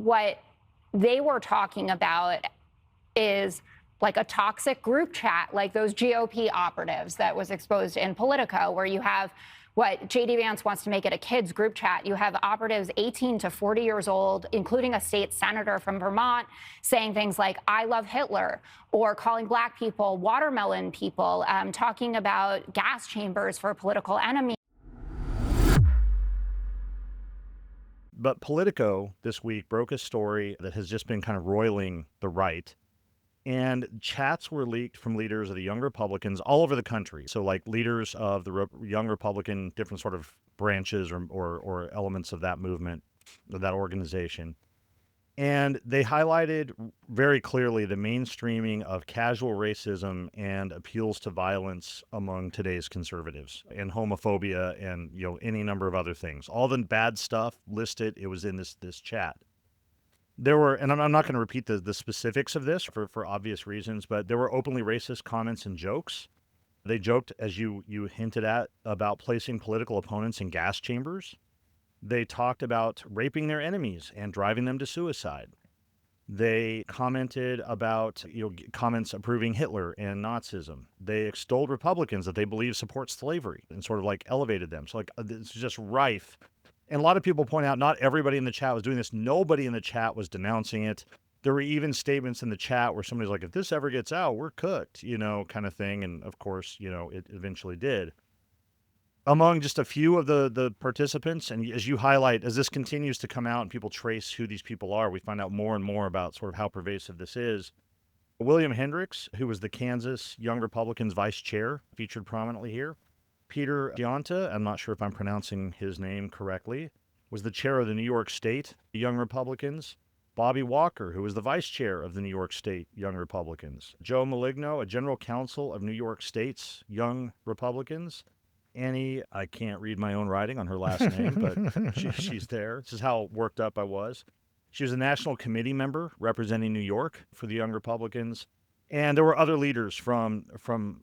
what they were talking about is like a toxic group chat, like those GOP operatives that was exposed in Politico, where you have what J.D. Vance wants to make it a kids group chat. You have operatives 18 to 40 years old, including a state senator from Vermont, saying things like, I love Hitler, or calling black people watermelon people, talking about gas chambers for political enemies. But Politico this week broke a story that has just been kind of roiling the right. And chats were leaked from leaders of the Young Republicans all over the country. So, like leaders of the Young Republican, different sort of branches or elements of that movement, of that organization. And they highlighted very clearly the mainstreaming of casual racism and appeals to violence among today's conservatives, and homophobia, and any number of other things. All the bad stuff listed, it was in this chat. There were, and I'm not going to repeat the specifics of this for obvious reasons, but there were openly racist comments and jokes. They joked, as you hinted at, about placing political opponents in gas chambers. They talked about raping their enemies and driving them to suicide. They commented about comments approving Hitler and Nazism. They extolled Republicans that they believe support slavery and sort of like elevated them. So it's just rife. And a lot of people point out not everybody in the chat was doing this. Nobody in the chat was denouncing it. There were even statements in the chat where somebody's like, if this ever gets out, we're cooked, kind of thing. And of course, it eventually did. Among just a few of the participants, and as you highlight, as this continues to come out and people trace who these people are, we find out more and more about sort of how pervasive this is. William Hendricks, who was the Kansas Young Republicans vice chair, featured prominently here. Peter Giunta, I'm not sure if I'm pronouncing his name correctly, was the chair of the New York State Young Republicans. Bobby Walker, who was the vice chair of the New York State Young Republicans. Joe Maligno, a general counsel of New York State's Young Republicans. Annie, I can't read my own writing on her last name, but she's there. This is how worked up I was. She was a national committee member representing New York for the Young Republicans. And there were other leaders from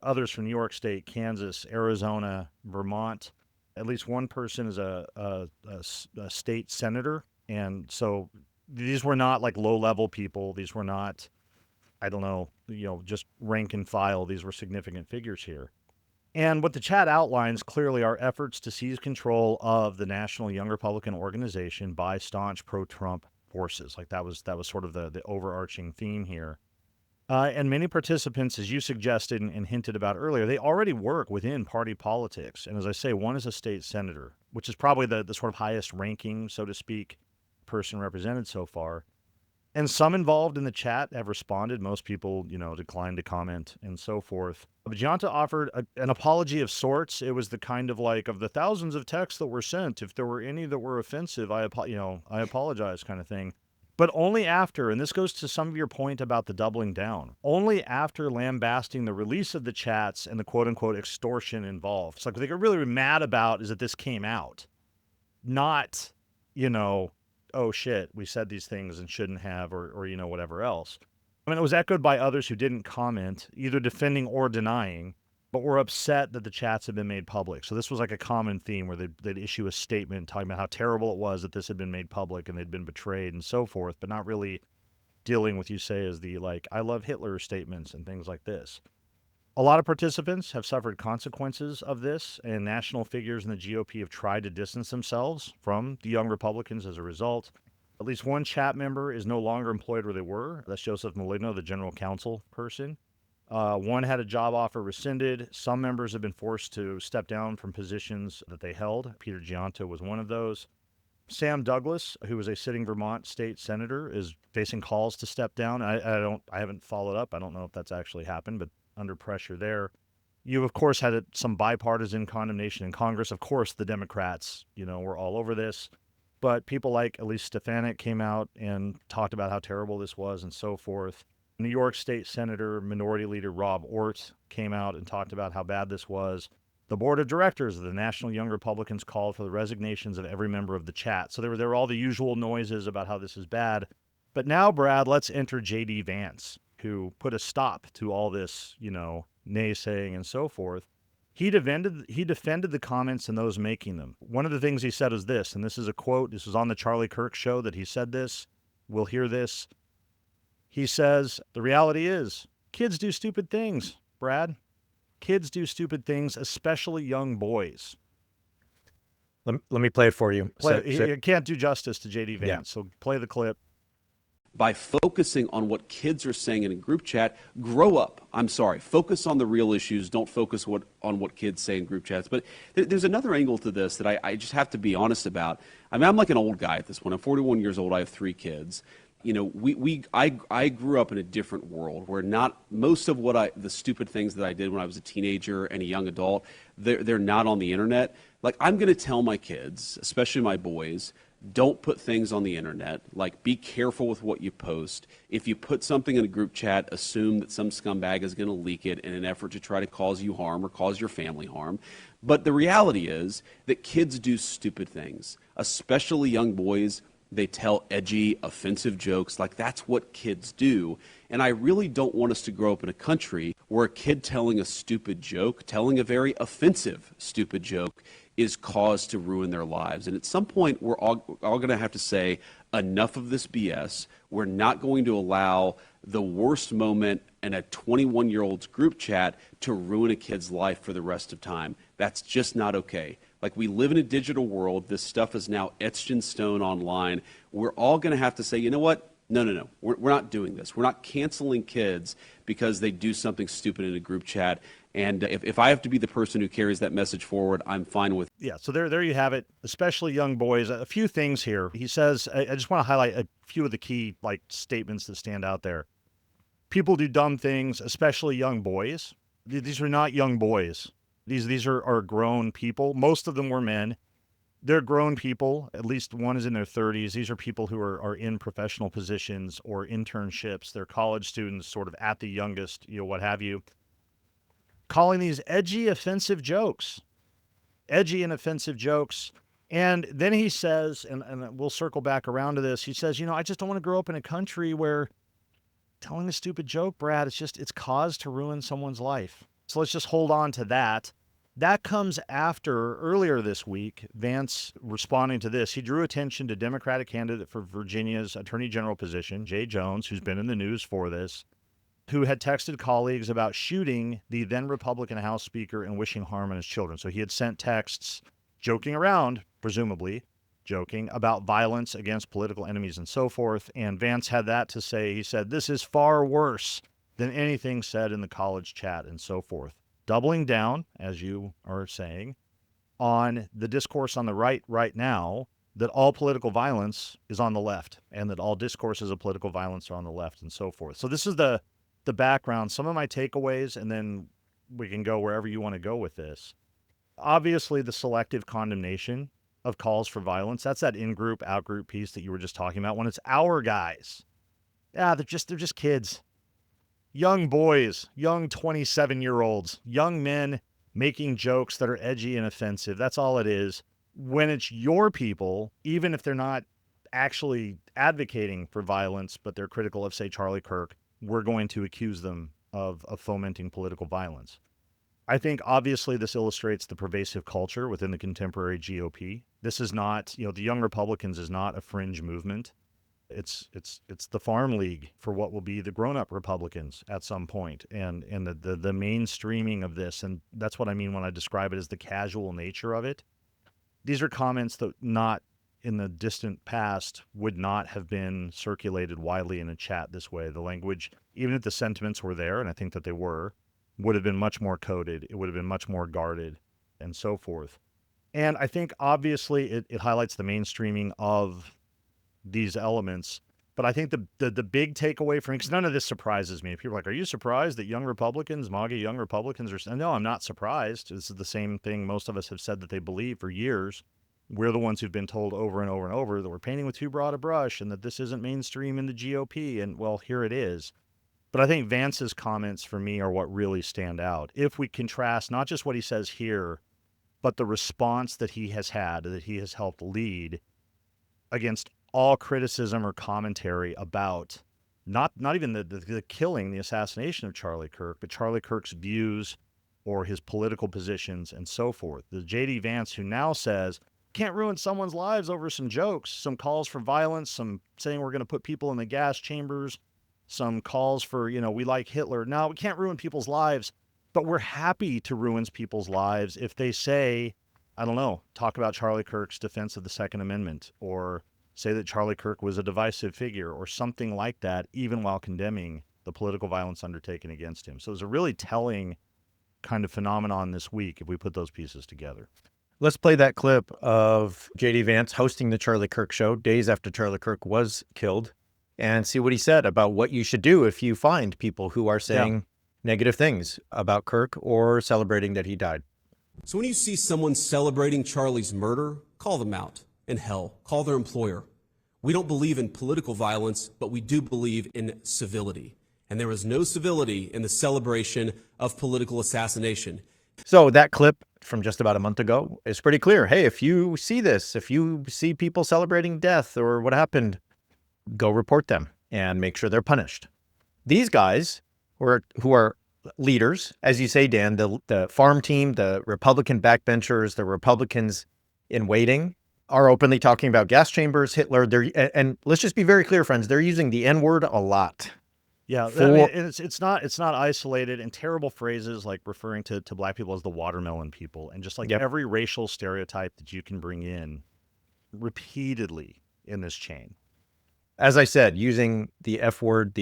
others from New York State, Kansas, Arizona, Vermont. At least one person is a state senator. And so these were not like low-level people. These were not, I don't know, just rank and file. These were significant figures here. And what the chat outlines clearly are efforts to seize control of the National Young Republican Organization by staunch pro-Trump forces. Like that was sort of the overarching theme here. And many participants, as you suggested and hinted about earlier, they already work within party politics. And as I say, one is a state senator, which is probably the sort of highest ranking, so to speak, person represented so far. And some involved in the chat have responded. Most people, declined to comment and so forth. But Giunta offered an apology of sorts. It was the kind of like, of the thousands of texts that were sent, if there were any that were offensive, I apologize kind of thing. But only after, and this goes to some of your point about the doubling down, only after lambasting the release of the chats and the quote-unquote extortion involved. So what they got really mad about is that this came out, not, oh shit, we said these things and shouldn't have, or whatever else. I mean, it was echoed by others who didn't comment, either defending or denying, but were upset that the chats had been made public. So this was like a common theme where they'd issue a statement talking about how terrible it was that this had been made public and they'd been betrayed and so forth, but not really dealing with, you say, as the like, I love Hitler statements and things like this. A lot of participants have suffered consequences of this, and national figures in the GOP have tried to distance themselves from the Young Republicans as a result. At least one chat member is no longer employed where they were. That's Joseph Maligno, the general counsel person. One had a job offer rescinded. Some members have been forced to step down from positions that they held. Peter Giunta was one of those. Sam Douglas, who was a sitting Vermont state senator, is facing calls to step down. I haven't followed up. I don't know if that's actually happened, but under pressure there. You, of course, had some bipartisan condemnation in Congress. Of course, the Democrats, were all over this. But people like Elise Stefanik came out and talked about how terrible this was and so forth. New York State Senator Minority Leader Rob Ortt came out and talked about how bad this was. The board of directors of the National Young Republicans called for the resignations of every member of the chat. So there were all the usual noises about how this is bad. But now, Brad, let's enter J.D. Vance, who put a stop to all this, naysaying and so forth. He defended the comments and those making them. One of the things he said is this, and this is a quote. This was on the Charlie Kirk show that he said this. will hear this. He says, the reality is kids do stupid things, Brad. Kids do stupid things, especially young boys. Let me play it for you. You can't do justice to J.D. Vance, Yeah. so play the clip. By focusing on what kids are saying in a group chat, grow up. I'm sorry. Focus on the real issues. Don't focus on what kids say in group chats. But there's another angle to this that I just have to be honest about. I mean, I'm like an old guy at this point. I'm 41 years old. I have 3 kids. You know, I grew up in a different world where not most of the stupid things that I did when I was a teenager and a young adult, they're not on the internet. Like, I'm going to tell my kids, especially my boys, don't put things on the internet. Like, be careful with what you post. If you put something in a group chat, assume that some scumbag is going to leak it in an effort to try to cause you harm or cause your family harm. But the reality is that kids do stupid things, especially young boys. They tell edgy, offensive jokes. Like, that's what kids do. And I really don't want us to grow up in a country where a kid telling a stupid joke, telling a very offensive stupid joke, is cause to ruin their lives. And at some point, we're all going to have to say, enough of this BS. We're not going to allow the worst moment in a 21-year-old's group chat to ruin a kid's life for the rest of time. That's just not okay. Like, we live in a digital world. This stuff is now etched in stone online. We're all going to have to say, you know what? No. We're not doing this. We're not canceling kids because they do something stupid in a group chat. And if I have to be the person who carries that message forward, I'm fine with it. Yeah, so there you have it, especially young boys. A few things here. He says, I just want to highlight a few of the key statements that stand out there. People do dumb things, especially young boys. These are not young boys. These are grown people. Most of them were men. They're grown people. At least one is in their 30s. These are people who are in professional positions or internships. They're college students, sort of at the youngest, what have you. Calling these edgy, offensive jokes. Edgy and offensive jokes. And then he says, and we'll circle back around to this, he says, I just don't want to grow up in a country where telling a stupid joke, Brad, it's cause to ruin someone's life. So let's just hold on to that. That comes after, earlier this week, Vance responding to this. He drew attention to Democratic candidate for Virginia's Attorney General position, Jay Jones, who's been in the news for this, who had texted colleagues about shooting the then Republican House Speaker and wishing harm on his children. So he had sent texts joking around, presumably joking, about violence against political enemies and so forth. And Vance had that to say. He said, this is far worse than anything said in the college chat and so forth. Doubling down, as you are saying, on the discourse on the right now, that all political violence is on the left and that all discourses of political violence are on the left and so forth. So this is the background, some of my takeaways, and then we can go wherever you want to go with this. Obviously, the selective condemnation of calls for violence, that's that in-group, out-group piece that you were just talking about. When it's our guys, they're just kids. Young boys, young 27-year-olds, young men making jokes that are edgy and offensive. That's all it is. When it's your people, even if they're not actually advocating for violence, but they're critical of, say, Charlie Kirk, we're going to accuse them of fomenting political violence. I think, obviously, this illustrates the pervasive culture within the contemporary GOP. This is not, the Young Republicans is not a fringe movement. It's the farm league for what will be the grown-up Republicans at some point, and the mainstreaming of this, and that's what I mean when I describe it as the casual nature of it. These are comments that not in the distant past would not have been circulated widely in a chat this way. The language, even if the sentiments were there, and I think that they were, would have been much more coded. It would have been much more guarded and so forth. And I think obviously it highlights the mainstreaming of these elements. But I think the big takeaway for me, because none of this surprises me. People are like, are you surprised that young Republicans, MAGA young Republicans are... No, I'm not surprised. This is the same thing most of us have said that they believe for years. We're the ones who've been told over and over and over that we're painting with too broad a brush and that this isn't mainstream in the GOP. And, well, here it is. But I think Vance's comments for me are what really stand out. If we contrast not just what he says here, but the response that he has had, that he has helped lead against all criticism or commentary about not even the killing, the assassination of Charlie Kirk, but Charlie Kirk's views or his political positions and so forth. The J.D. Vance who now says, Can't ruin someone's lives over some jokes, some calls for violence, some saying we're going to put people in the gas chambers, some calls for, we like Hitler. No, we can't ruin people's lives, but we're happy to ruin people's lives if they say, I don't know, talk about Charlie Kirk's defense of the Second Amendment, or say that Charlie Kirk was a divisive figure or something like that, even while condemning the political violence undertaken against him. So it's a really telling kind of phenomenon this week if we put those pieces together. Let's play that clip of J.D. Vance hosting the Charlie Kirk show days after Charlie Kirk was killed and see what he said about what you should do if you find people who are saying negative things about Kirk or celebrating that he died. So when you see someone celebrating Charlie's murder, call them out. And hell, call their employer. We don't believe in political violence, but we do believe in civility. And there is no civility in the celebration of political assassination. So that clip from just about a month ago is pretty clear. Hey, if you see this, if you see people celebrating death or what happened, go report them and make sure they're punished. These guys who are leaders, as you say, Dan, the farm team, the Republican backbenchers, the Republicans in waiting, are openly talking about gas chambers, Hitler. And let's just be very clear, friends, they're using the N-word a lot. Yeah, I mean, it's not isolated, and terrible phrases like referring to black people as the watermelon people, and just like every racial stereotype that you can bring in repeatedly in this chain. As I said, using the F word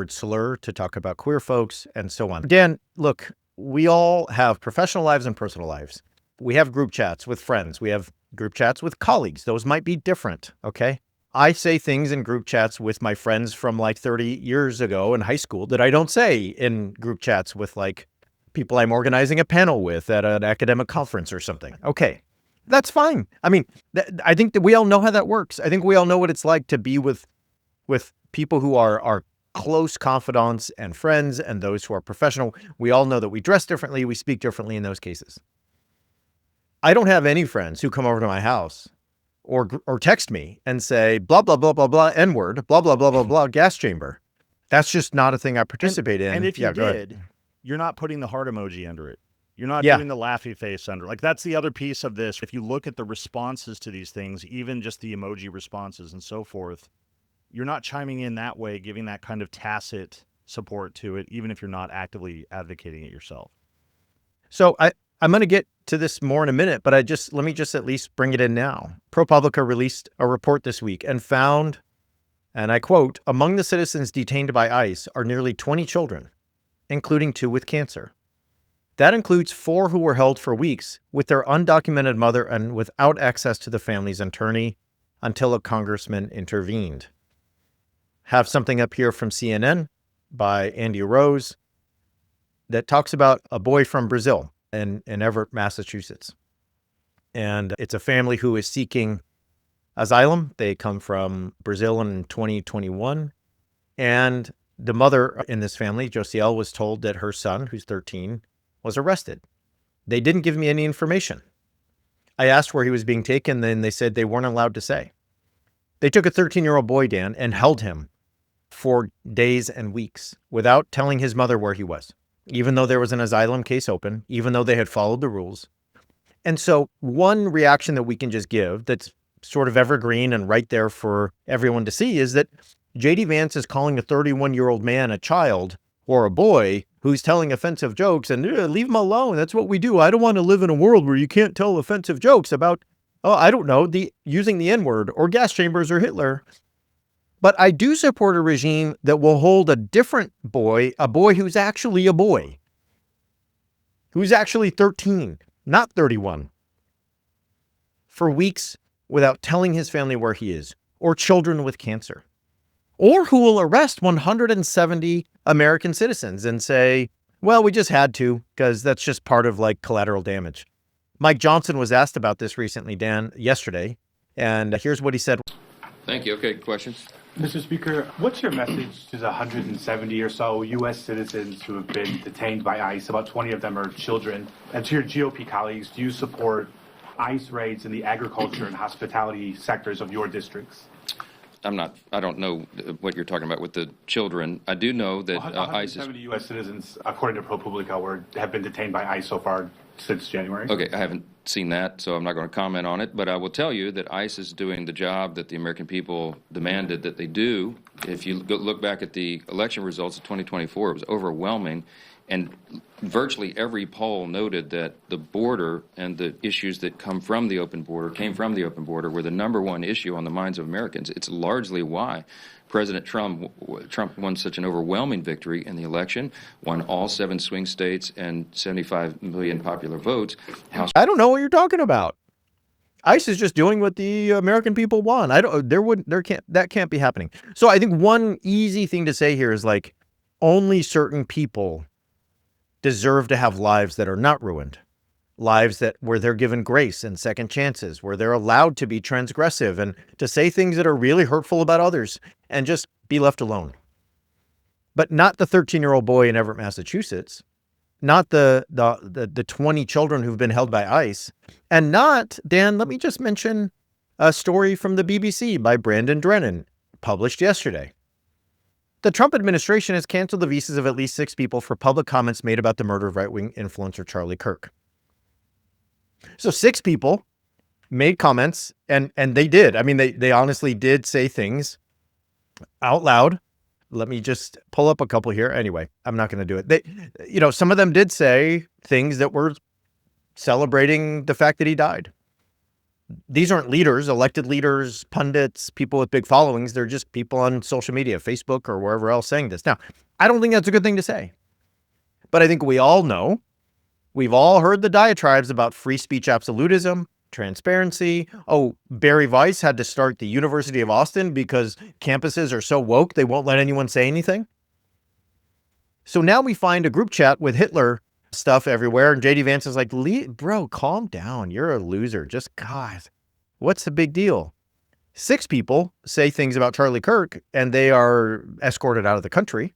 slur to talk about queer folks and so on. Dan, look, we all have professional lives and personal lives. We have group chats with friends. We have group chats with colleagues. Those might be different, okay? I say things in group chats with my friends from like 30 years ago in high school that I don't say in group chats with like people I'm organizing a panel with at an academic conference or something. Okay, that's fine. I mean, I think that we all know how that works. I think we all know what it's like to be with people who are close confidants and friends and those who are professional. We all know that we dress differently, we speak differently in those cases. I don't have any friends who come over to my house or text me and say, blah, blah, blah, blah, blah, N-word, blah, blah, blah, blah, blah, gas chamber. That's just not a thing I participate in. And if you did, you're not putting the heart emoji under it. You're not doing the laughy face under. Like, that's the other piece of this. If you look at the responses to these things, even just the emoji responses and so forth, you're not chiming in that way, giving that kind of tacit support to it, even if you're not actively advocating it yourself. So I'm going to get to this more in a minute, but let me just at least bring it in now. ProPublica released a report this week and found, and I quote, among the citizens detained by ICE are nearly 20 children, including 2 with cancer. That includes 4 who were held for weeks with their undocumented mother and without access to the family's attorney until a congressman intervened. Have something up here from CNN by Andy Rose that talks about a boy from Brazil in Everett, Massachusetts. And it's a family who is seeking asylum. They come from Brazil in 2021. And the mother in this family, Josiel, was told that her son, who's 13, was arrested. They didn't give me any information. I asked where he was being taken, then they said they weren't allowed to say. They took a 13-year-old boy, Dan, and held him for days and weeks without telling his mother where he was, even though there was an asylum case open, even though they had followed the rules. And so one reaction that we can just give that's sort of evergreen and right there for everyone to see is that J.D. Vance is calling a 31-year-old man a child or a boy who's telling offensive jokes and leave him alone. That's what we do. I don't want to live in a world where you can't tell offensive jokes about, I don't know, using the N-word or gas chambers or Hitler. But I do support a regime that will hold a different boy, a boy who's actually a boy, who's actually 13, not 31, for weeks without telling his family where he is, or children with cancer, or who will arrest 170 American citizens and say, well, we just had to, because that's just part of like collateral damage. Mike Johnson was asked about this recently, Dan, yesterday, and here's what he said. Thank you. Okay, questions? Mr. Speaker, what's your message to the 170 or so U.S. citizens who have been detained by ICE? About 20 of them are children. And to your GOP colleagues, do you support ICE raids in the agriculture and hospitality sectors of your districts? I don't know what you're talking about with the children. I do know that ICE is... 170 U.S. citizens, according to ProPublica, have been detained by ICE so far since January. Okay, I haven't seen that, so I'm not going to comment on it. But I will tell you that ICE is doing the job that the American people demanded that they do. If you look back at the election results of 2024, it was overwhelming. And virtually every poll noted that the border and the issues that came from the open border were the number one issue on the minds of Americans. It's largely why President Trump won such an overwhelming victory in the election, won all 7 swing states and 75 million popular votes. I don't know what you're talking about. ICE is just doing what the American people want. That can't be happening. So I think one easy thing to say here is like only certain people deserve to have lives that are not ruined, lives where they're given grace and second chances, where they're allowed to be transgressive and to say things that are really hurtful about others and just be left alone. But not the 13-year-old boy in Everett, Massachusetts, not the 20 children who've been held by ICE, and not, Dan, let me just mention a story from the BBC by Brandon Drennan, published yesterday. The Trump administration has canceled the visas of at least 6 people for public comments made about the murder of right-wing influencer Charlie Kirk. So 6 people made comments, and they did. I mean, they honestly did say things out loud. Let me just pull up a couple here. Anyway, I'm not going to do it. Some of them did say things that were celebrating the fact that he died. These aren't leaders, elected leaders, pundits, people with big followings. They're just people on social media, Facebook or wherever else saying this. Now, I don't think that's a good thing to say. But I think we all know, we've all heard the diatribes about free speech absolutism, transparency. Oh, Barry Weiss had to start the University of Austin because campuses are so woke they won't let anyone say anything. So now we find a group chat with Hitler stuff everywhere. And JD Vance is like, bro, calm down. You're a loser. Just, God, what's the big deal? 6 people say things about Charlie Kirk and they are escorted out of the country.